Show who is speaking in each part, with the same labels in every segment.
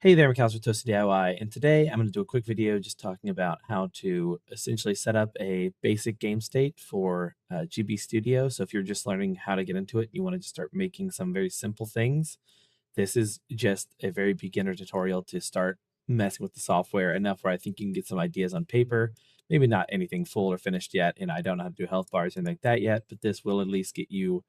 Speaker 1: Hey there, McAllister Toasted DIY, and today I'm going to do a quick video just talking about how to essentially set up a basic game state for GB Studio. So if you're just learning how to get into it, you want to just start making some very simple things. This is just a very beginner tutorial to start messing with the software enough where I think you can get some ideas on paper. Maybe not anything full or finished yet, and I don't know how to do health bars or anything like that yet, but this will at least get you,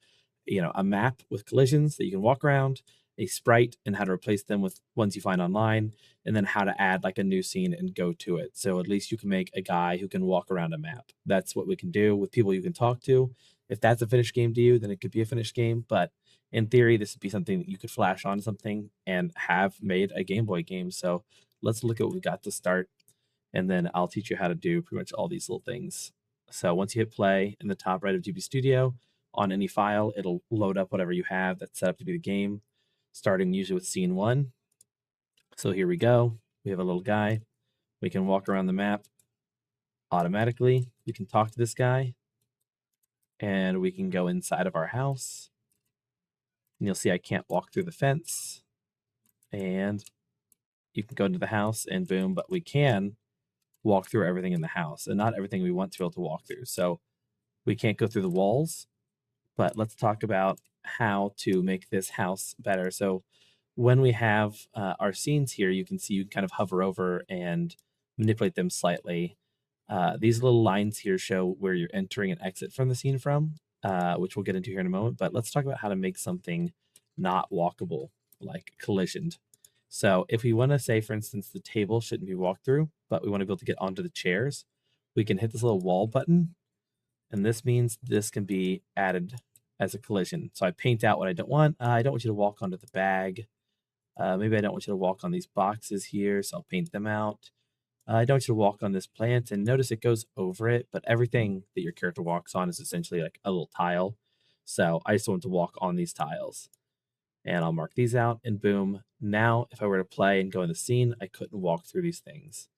Speaker 1: a map with collisions that you can walk around, a sprite and how to replace them with ones you find online, and then how to add like a new scene and go to it. So at least you can make a guy who can walk around a map. That's what we can do with people you can talk to. If that's a finished game to you, then it could be a finished game. But in theory, this would be something that you could flash on something and have made a Game Boy game. So let's look at what we got to start, and then I'll teach you how to do pretty much all these little things. So once you hit play in the top right of GB Studio on any file, it'll load up whatever you have that's set up to be the game, starting usually with scene one. So here we go. We have a little guy. We can walk around the map automatically. We can talk to this guy, and we can go inside of our house. And you'll see I can't walk through the fence. And you can go into the house and boom, but we can walk through everything in the house, and not everything we want to be able to walk through. So we can't go through the walls, but let's talk about how to make this house better. So when we have our scenes here, you can see you can kind of hover over and manipulate them slightly. These little lines here show where you're entering and exit from the scene from, which we'll get into here in a moment. But let's talk about how to make something not walkable, like collisioned. So if we want to say, for instance, the table shouldn't be walked through, but we want to be able to get onto the chairs, we can hit this little wall button, and this means this can be added as a collision. So I paint out what I don't want. I don't want you to walk onto the bag. Maybe I don't want you to walk on these boxes here, so I'll paint them out. I don't want you to walk on this plant, and notice it goes over it, but everything that your character walks on is essentially like a little tile. So I just want to walk on these tiles. And I'll mark these out, and boom. Now, if I were to play and go in the scene, I couldn't walk through these things.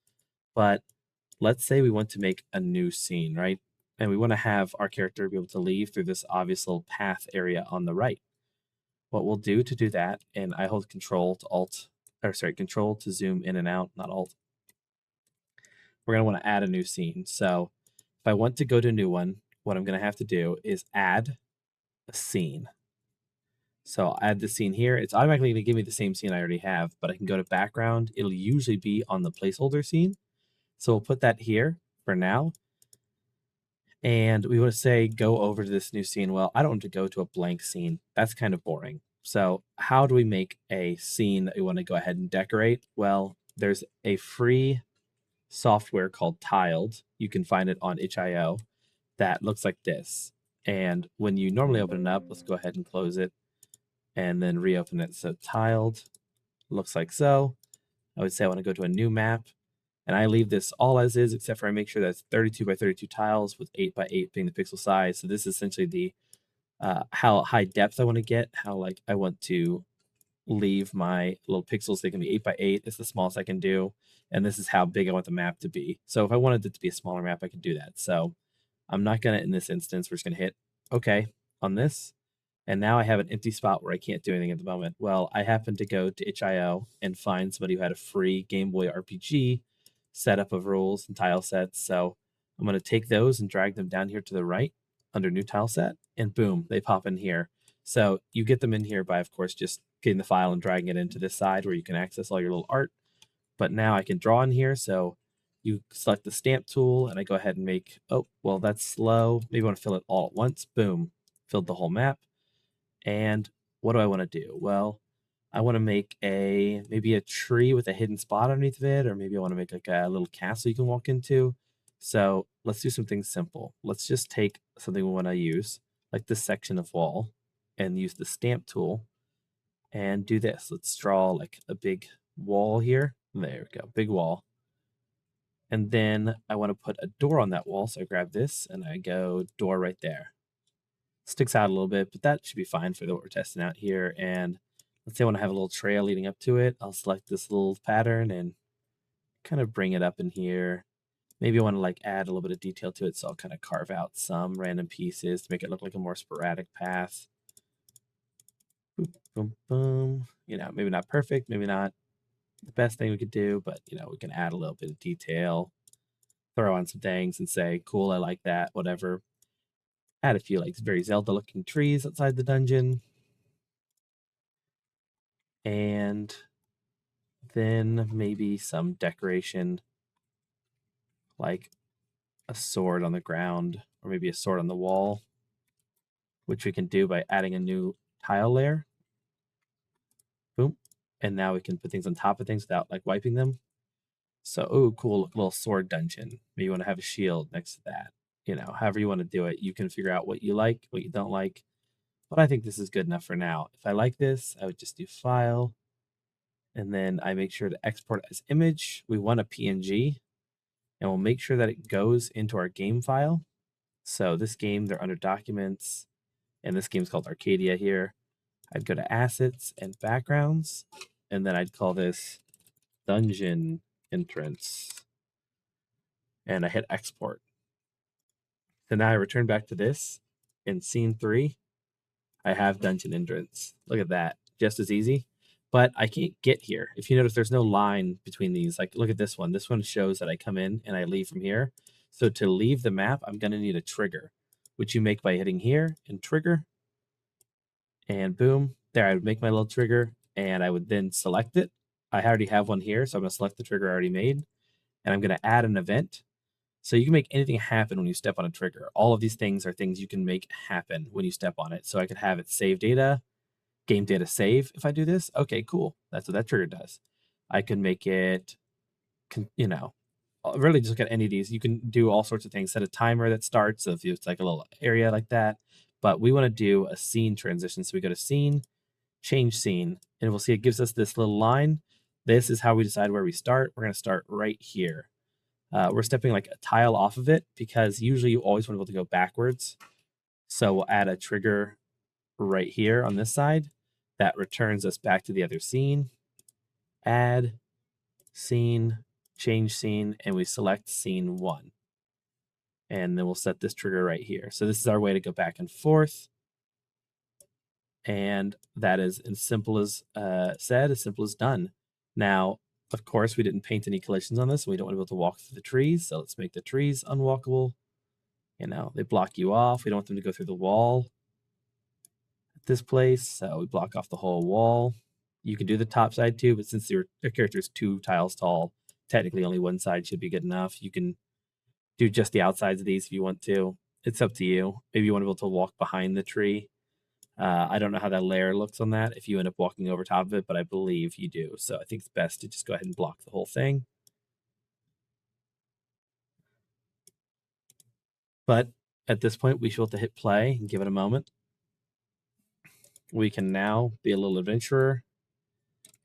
Speaker 1: But let's say we want to make a new scene, right? And we want to have our character be able to leave through this obvious little path area on the right. What we'll do to do that, and I hold control to zoom in and out, not alt. We're going to want to add a new scene. So if I want to go to a new one, what I'm going to have to do is add a scene. So I'll add the scene here. It's automatically going to give me the same scene I already have, but I can go to background. It'll usually be on the placeholder scene. So we'll put that here for now. And we want to say, go over to this new scene. Well, I don't want to go to a blank scene. That's kind of boring. So how do we make a scene that we want to go ahead and decorate? Well, there's a free software called Tiled. You can find it on itch.io that looks like this. And when you normally open it up, let's go ahead and close it and then reopen it. So Tiled looks like so. I would say I want to go to a new map, and I leave this all as is, except for I make sure that's 32 by 32 tiles with 8 by 8 being the pixel size. So this is essentially the how high depth I want to get, how like I want to leave my little pixels. They can be 8 by 8. It's the smallest I can do. And this is how big I want the map to be. So if I wanted it to be a smaller map, I can do that. So I'm not going to, in this instance, we're just going to hit OK on this. And now I have an empty spot where I can't do anything at the moment. Well, I happen to go to itch.io and find somebody who had a free Game Boy RPG setup of rules and tile sets. So I'm going to take those and drag them down here to the right under new tile set, and boom, they pop in here. So you get them in here by, of course, just getting the file and dragging it into this side where you can access all your little art. But now I can draw in here. So you select the stamp tool, and I go ahead and make, oh, well, that's slow. Maybe I want to fill it all at once. Boom, filled the whole map. And what do I want to do? Well, I want to make maybe a tree with a hidden spot underneath of it, or maybe I want to make like a little castle you can walk into. So let's do something simple. Let's just take something we want to use, like this section of wall, and use the stamp tool and do this. Let's draw like a big wall here. There we go, big wall. And then I want to put a door on that wall. So I grab this and I go door right there. Sticks out a little bit, but that should be fine for what we're testing out here. And let's say I want to have a little trail leading up to it. I'll select this little pattern and kind of bring it up in here. Maybe I want to like add a little bit of detail to it, so I'll kind of carve out some random pieces to make it look like a more sporadic path. Boop, boom, boom. You know, maybe not perfect, maybe not the best thing we could do, but we can add a little bit of detail, throw on some things and say, cool, I like that, whatever. Add a few like very Zelda looking trees outside the dungeon. And then maybe some decoration like a sword on the ground or maybe a sword on the wall, which we can do by adding a new tile layer. Boom. And now we can put things on top of things without like wiping them. So, oh, cool, little sword dungeon. Maybe you want to have a shield next to that. However you want to do it, you can figure out what you like, what you don't like. But I think this is good enough for now. If I like this, I would just do file. And then I make sure to export as image. We want a PNG. And we'll make sure that it goes into our game file. So this game, they're under documents. And this game's called Arcadia here. I'd go to assets and backgrounds. And then I'd call this dungeon entrance. And I hit export. So now I return back to this. In scene 3, I have dungeon entrance. Look at that. Just as easy. But I can't get here. If you notice, there's no line between these. Like, look at this one. This one shows that I come in and I leave from here. So to leave the map, I'm going to need a trigger, which you make by hitting here and trigger. And boom, there I would make my little trigger and I would then select it. I already have one here, so I'm going to select the trigger I already made. And I'm going to add an event. So you can make anything happen when you step on a trigger. All of these things are things you can make happen when you step on it. So I could have it save data, game data save. If I do this, okay, cool. That's what that trigger does. I can make it, really just look at any of these. You can do all sorts of things. Set a timer that starts. So if it's like a little area like that, but we want to do a scene transition. So we go to scene, change scene, and we'll see it gives us this little line. This is how we decide where we start. We're going to start right here. We're stepping like a tile off of it because usually you always want to be able to go backwards. So we'll add a trigger right here on this side that returns us back to the other scene. Add scene, change scene, and we select scene 1. And then we'll set this trigger right here. So this is our way to go back and forth. And that is as simple as said, as simple as done. Now, of course, we didn't paint any collisions on this. So we don't want to be able to walk through the trees. So let's make the trees unwalkable. They block you off. We don't want them to go through the wall at this place. So we block off the whole wall. You can do the top side too, but since your character is 2 tiles tall, technically only one side should be good enough. You can do just the outsides of these if you want to. It's up to you. Maybe you want to be able to walk behind the tree. I don't know how that layer looks on that if you end up walking over top of it, but I believe you do. So I think it's best to just go ahead and block the whole thing. But at this point, we should be able to hit play and give it a moment. We can now be a little adventurer,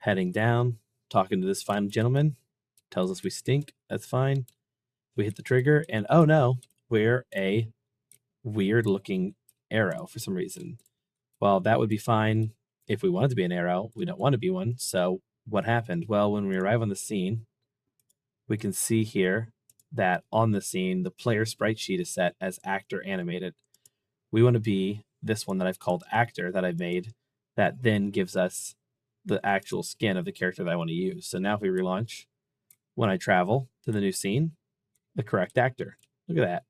Speaker 1: heading down, talking to this fine gentleman. Tells us we stink. That's fine. We hit the trigger, and oh no, we're a weird looking arrow for some reason. Well, that would be fine if we wanted to be an arrow. We don't want to be one. So what happened? Well, when we arrive on the scene, we can see here that on the scene, the player sprite sheet is set as actor animated. We want to be this one that I've called actor that I've made that then gives us the actual skin of the character that I want to use. So now if we relaunch, when I travel to the new scene, the correct actor. Look at that.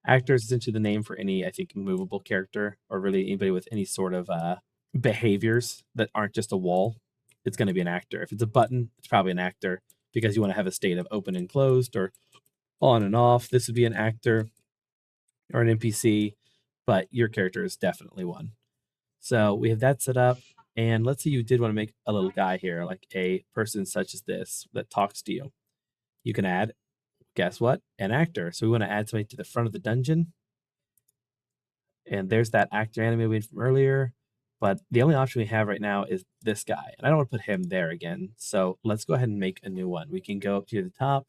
Speaker 1: Actor is essentially the name for any, I think, movable character or really anybody with any sort of behaviors that aren't just a wall. It's going to be an actor. If it's a button, it's probably an actor because you want to have a state of open and closed or on and off. This would be an actor or an NPC, but your character is definitely one. So we have that set up. And let's say you did want to make a little guy here, like a person such as this that talks to you. You can add, guess what? An actor. So we want to add somebody to the front of the dungeon. And there's that actor anime we made from earlier. But the only option we have right now is this guy. And I don't want to put him there again. So let's go ahead and make a new one. We can go up to the top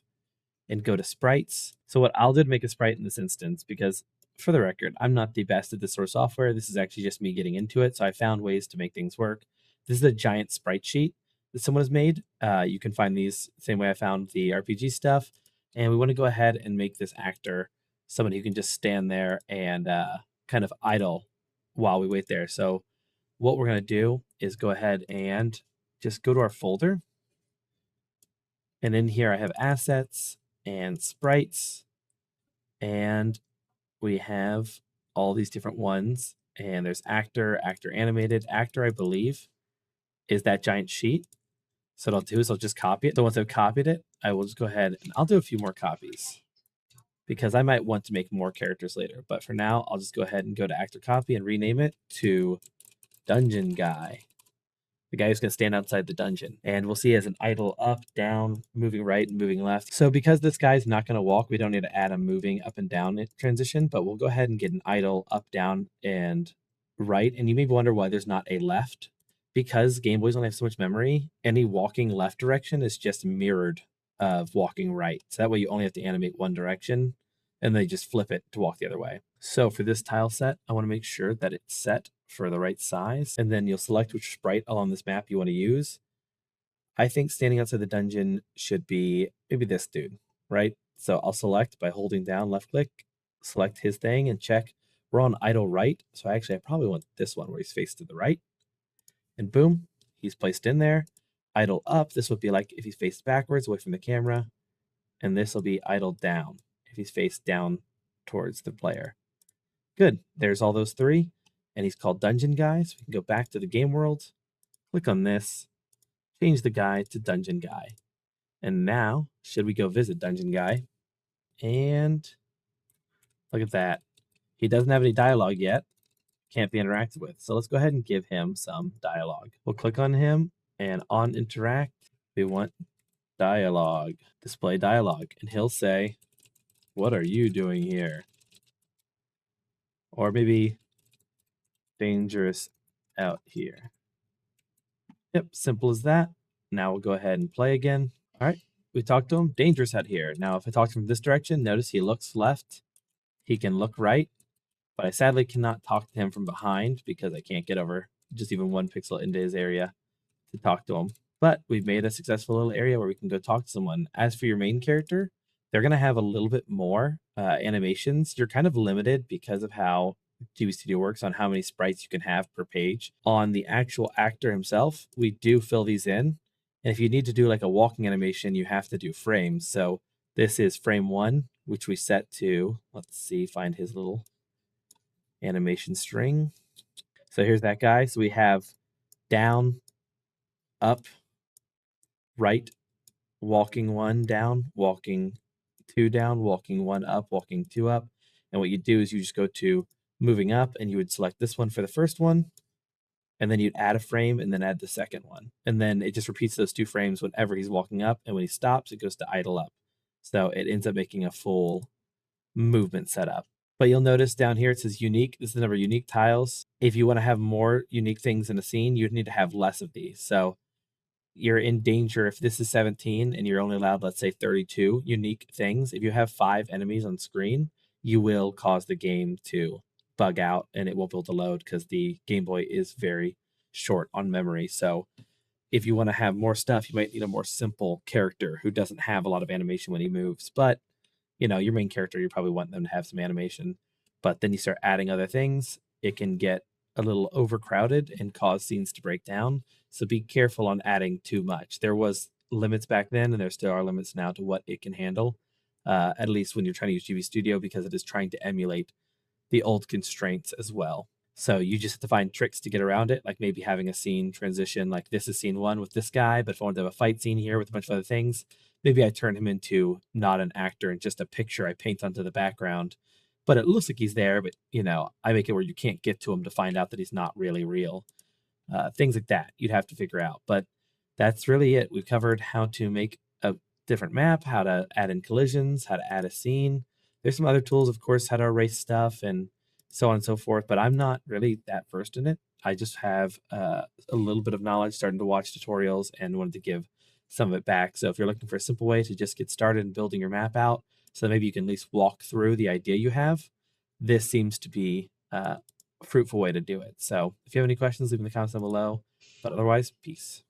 Speaker 1: and go to sprites. So what I'll do to make a sprite in this instance, because for the record, I'm not the best at this sort of software. This is actually just me getting into it. So I found ways to make things work. This is a giant sprite sheet that someone has made. You can find these the same way I found the RPG stuff. And we want to go ahead and make this actor someone who can just stand there and kind of idle while we wait there. So what we're going to do is go ahead and just go to our folder And in here I have assets and sprites, and we have all these different ones. And there's actor, actor animated. Actor, I believe, is that giant sheet. So what I'll do is I'll just copy it. The ones I've copied it, I will just go ahead and I'll do a few more copies because I might want to make more characters later. But for now, I'll just go ahead and go to actor copy and rename it to Dungeon Guy. The guy who's going to stand outside the dungeon. And we'll see he has an idle up, down, moving right, and moving left. So because this guy's not going to walk, we don't need to add a moving up and down transition, but we'll go ahead and get an idle up, down, and right. And you may wonder why there's not a left. Because Game Boys only have so much memory, any walking left direction is just mirrored of walking right. So that way you only have to animate one direction, and then you just flip it to walk the other way. So for this tile set, I want to make sure that it's set for the right size, and then you'll select which sprite along this map you want to use. I think standing outside the dungeon should be maybe this dude, right? So I'll select by holding down left click, select his thing, and check. We're on idle right, so I probably want this one where he's faced to the right. And boom, he's placed in there. Idle up, this would be like if he's faced backwards away from the camera. And this will be idle down if he's faced down towards the player. Good, there's all those three. And he's called Dungeon Guy. So we can go back to the game world, click on this, change the guy to Dungeon Guy. And now, should we go visit Dungeon Guy? And look at that. He doesn't have any dialogue yet. Can't be interacted with. So let's go ahead and give him some dialogue. We'll click on him, and on interact, we want dialogue, display dialogue. And he'll say, "What are you doing here?" Or maybe, "Dangerous out here." Yep, simple as that. Now we'll go ahead and play again. All right, we talked to him. Dangerous out here. Now, if I talk to him this direction, notice he looks left. He can look right, but I sadly cannot talk to him from behind because I can't get over just even 1 pixel into his area to talk to him. But we've made a successful little area where we can go talk to someone. As for your main character, they're going to have a little bit more animations. You're kind of limited because of how GB Studio works on how many sprites you can have per page. On the actual actor himself, we do fill these in. And if you need to do like a walking animation, you have to do frames. So this is frame 1, which we set to, let's see, find his little animation string. So here's that guy. So we have down, up, right, walking 1 down, walking 2 down, walking 1 up, walking 2 up. And what you do is you just go to moving up, and you would select this one for the first one, and then you'd add a frame and then add the second one. And then it just repeats those 2 frames whenever he's walking up, and when he stops, it goes to idle up. So it ends up making a full movement setup. But you'll notice down here it says unique. This is the number of unique tiles. If you want to have more unique things in a scene, you'd need to have less of these. So you're in danger if this is 17 and you're only allowed, let's say, 32 unique things. If you have 5 enemies on screen, you will cause the game to bug out and it won't be able to load because the Game Boy is very short on memory. So if you want to have more stuff, you might need a more simple character who doesn't have a lot of animation when he moves. But your main character, you probably want them to have some animation. But then you start adding other things, it can get a little overcrowded and cause scenes to break down. So be careful on adding too much. There was limits back then, and there still are limits now to what it can handle, at least when you're trying to use GB Studio, because it is trying to emulate the old constraints as well. So you just have to find tricks to get around it, like maybe having a scene transition, like this is scene 1 with this guy, but if I wanted to have a fight scene here with a bunch of other things, maybe I turn him into not an actor and just a picture I paint onto the background. But it looks like he's there, but I make it where you can't get to him to find out that he's not really real. Things like that you'd have to figure out. But that's really it. We've covered how to make a different map, how to add in collisions, how to add a scene. There's some other tools, of course, how to erase stuff and so on and so forth, but I'm not really that versed in it. I just have a little bit of knowledge, starting to watch tutorials, and wanted to give some of it back. So if you're looking for a simple way to just get started in building your map out, so maybe you can at least walk through the idea you have, this seems to be a fruitful way to do it. So if you have any questions, leave in the comments down below. But otherwise, peace.